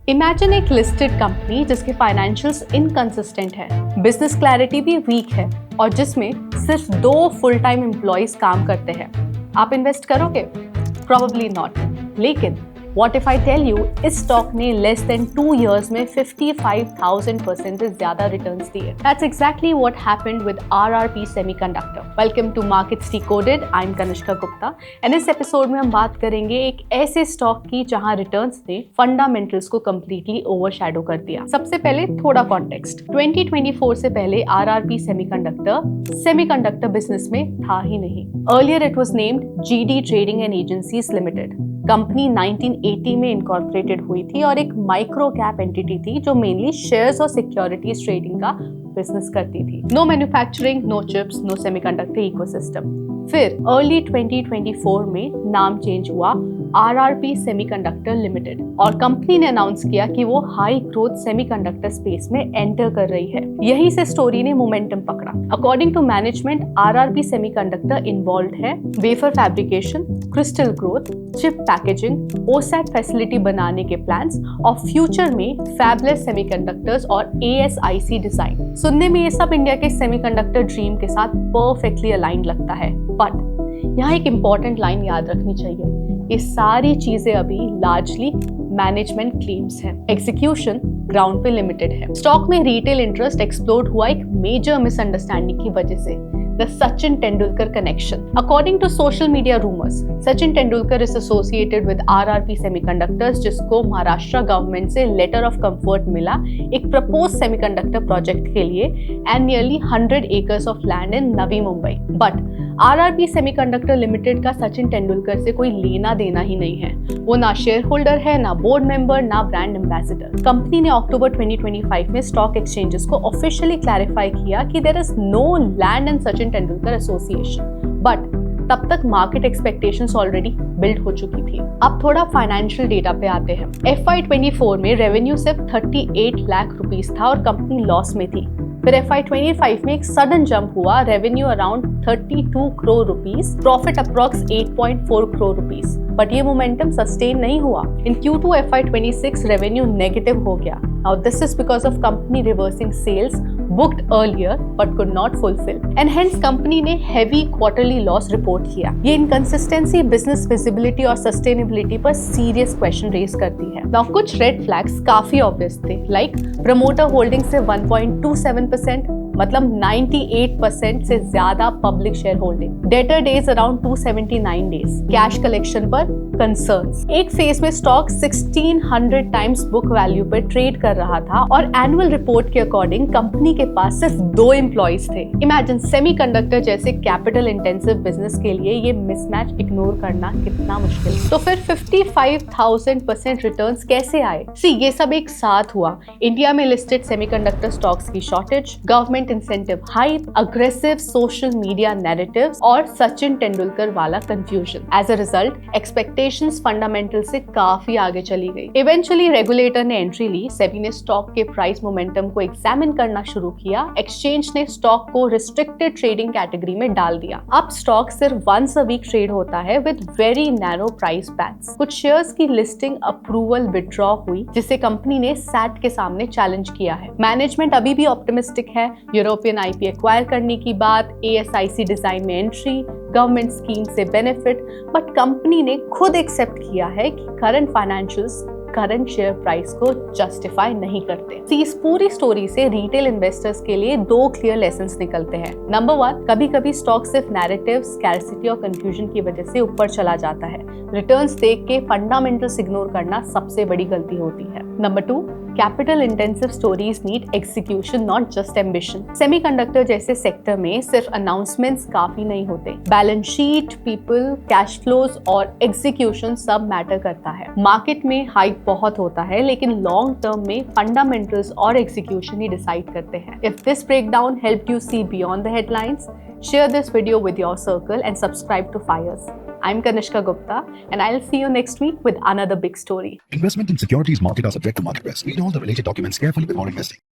Imagine एक listed company जिसके financials inconsistent है, बिजनेस क्लैरिटी भी वीक है और जिसमें सिर्फ 2 फुल टाइम एम्प्लॉयज काम करते हैं। आप इन्वेस्ट करोगे? Probably not. लेकिन what if I tell you, इस स्टॉक ने लेस देन 2 years में 55,000% से ज्यादा रिटर्न्स दिए। That's exactly what happened with RRP Semiconductor. Welcome to Markets Decoded. I'm Kanishka Gupta and इस एपिसोड में हम बात करेंगे एक ऐसे स्टॉक की जहां रिटर्न्स ने फंडामेंटल्स को कंप्लीटली ओवरशैडो कर दिया। सबसे पहले थोड़ा कॉन्टेक्स्ट। 2024 से पहले RRP सेमीकंडक्टर बिजनेस में था ही नहीं। Earlier it was named GD Trading and Agencies Limited. Company 1980 में इनकॉर्पोरेटेड हुई थी और एक माइक्रो कैप एंटिटी थी जो मेनली शेयर्स और सिक्योरिटीज ट्रेडिंग का बिजनेस करती थी। No manufacturing, no chips, no semiconductor ecosystem. फिर अर्ली 2024 में नाम चेंज हुआ RRP सेमीकंडक्टर लिमिटेड और कंपनी ने अनाउंस किया कि वो हाई ग्रोथ सेमीकंडक्टर स्पेस में एंटर कर रही है। यहीं से स्टोरी ने मोमेंटम पकड़ा। According to management, RRP semiconductor involve है wafer fabrication, crystal growth, chip packaging, OSAT facility बनाने के प्लान्स और फ्यूचर में फैबलेस सेमीकंडक्टर्स और ASIC डिजाइन। सुनने में ये सब इंडिया के सेमीकंडक्टर ड्रीम के साथ परफेक्टली अलाइंड लगता है, बट यहाँ एक इंपॉर्टेंट लाइन याद रखनी चाहिए। ये सारी चीजें अभी लार्जली मैनेजमेंट क्लेम्स हैं, एग्जीक्यूशन ग्राउंड पे लिमिटेड है। स्टॉक में रिटेल इंटरेस्ट एक्सप्लोड हुआ एक मेजर मिसअंडरस्टैंडिंग की वजह से, the Sachin Tendulkar connection. According to social media rumors, Sachin Tendulkar is associated with RRP Semiconductors, जिसको महाराष्ट्र गवर्नमेंट से लेटर ऑफ कंफर्ट मिला एक प्रपोज सेमीकंडक्टर प्रोजेक्ट के लिए and nearly 100 acres of land in Navi Mumbai. But RRP semiconductor limited का सचिन तेंदुलकर से कोई लेना देना ही नहीं है। वो ना शेयर होल्डर है, ना बोर्ड मेंबर, ना ब्रांड एम्बेसडर। कंपनी ने अक्टूबर 2025 में स्टॉक एक्सचेंजेस को ऑफिशियली क्लैरिफाई किया कि there is no land in Sachin Tendulkar association, but तब तक मार्केट एक्सपेक्टेशंस ऑलरेडी बिल्ड हो चुकी थी। अब थोड़ा फाइनेंशियल डेटा पे आते हैं। FY24 में रेवेन्यू सिर्फ 38 लाख रुपीस था और कंपनी लॉस में थी। फिर FY25 में एक सडन जंप हुआ, revenue around 32 crore rupees, profit approx 8.4 crore rupees. But ये मोमेंटम सस्टेन नहीं हुआ। इन Q2 FY26 रेवेन्यू नेगेटिव हो गया। Now this is because of company reversing sales booked earlier but could not fulfill and hence company ने heavy quarterly loss report किया। ये inconsistency business visibility और sustainability पर serious question raise करती है। Now कुछ red flags काफी obvious थे, like promoter holding से 1.27%, मतलब 98% से ज्यादा public share holding, debtor days around 279 days, cash collection पर कंसर्न्स। एक फेज में स्टॉक 1600 टाइम्स बुक वैल्यू पर ट्रेड कर रहा था और एनुअल रिपोर्ट के अकॉर्डिंग कंपनी के पास सिर्फ 2 एम्प्लॉइज थे। इमेजिन सेमीकंडक्टर जैसे कैपिटल इंटेंसिव बिजनेस के लिए ये मिसमैच इग्नोर करना कितना मुश्किल। तो फिर 55,000% रिटर्न्स कैसे आए? सी, ये सब एक साथ हुआ। इंडिया में लिस्टेड सेमीकंडक्टर स्टॉक्स की shortage, government incentive hype, aggressive social media narratives और सचिन तेंदुलकर वाला confusion. As a result expectations fundamental से काफी आगे चली गई। इवेंचुअली रेगुलेटर ने एंट्री ली, सेबी ने स्टॉक के प्राइस मोमेंटम को एग्जामिन करना शुरू किया, एक्सचेंज ने स्टॉक को रिस्ट्रिक्टेड ट्रेडिंग कैटेगरी में डाल दिया। अब स्टॉक सिर्फ वंस अ वीक ट्रेड होता है with very narrow price bands. कुछ शेयर्स की लिस्टिंग अप्रूवल विड्रॉ हुई जिसे कंपनी ने सैट के सामने चैलेंज किया है। मैनेजमेंट अभी भी ऑप्टिमिस्टिक है। यूरोपियन IP एक्वायर करने की बात, ASIC डिजाइन में एंट्री, गवर्नमेंट स्कीम से बेनिफिट, बट कंपनी ने खुद एक्सेप्ट किया है कि current financials current share price को जस्टिफाई नहीं करते। इस पूरी स्टोरी से रिटेल इन्वेस्टर्स के लिए 2 क्लियर लेसन्स निकलते हैं। नंबर 1, कभी कभी स्टॉक सिर्फ नैरेटिव, स्कैरसिटी और कंफ्यूजन की वजह से ऊपर चला जाता है। रिटर्न्स देख के फंडामेंटल्स इग्नोर करना सबसे बड़ी गलती होती है। Number 2, capital intensive stories need execution, not just ambition. Semiconductor जैसे सेक्टर में सिर्फ अनाउंसमेंट्स काफी नहीं होते, balance sheet, people, cash flows और एग्जीक्यूशन सब मैटर करता है। मार्केट में हाइप बहुत होता है लेकिन लॉन्ग टर्म में फंडामेंटल्स और एग्जीक्यूशन ही डिसाइड करते हैं। If this breakdown helped you see beyond the headlines, share this video with your circle and subscribe to FIRES. I'm Kanishka Gupta and I'll see you next week with another big story. Investment in securities market are subject to market risk. Read all the related documents carefully before investing.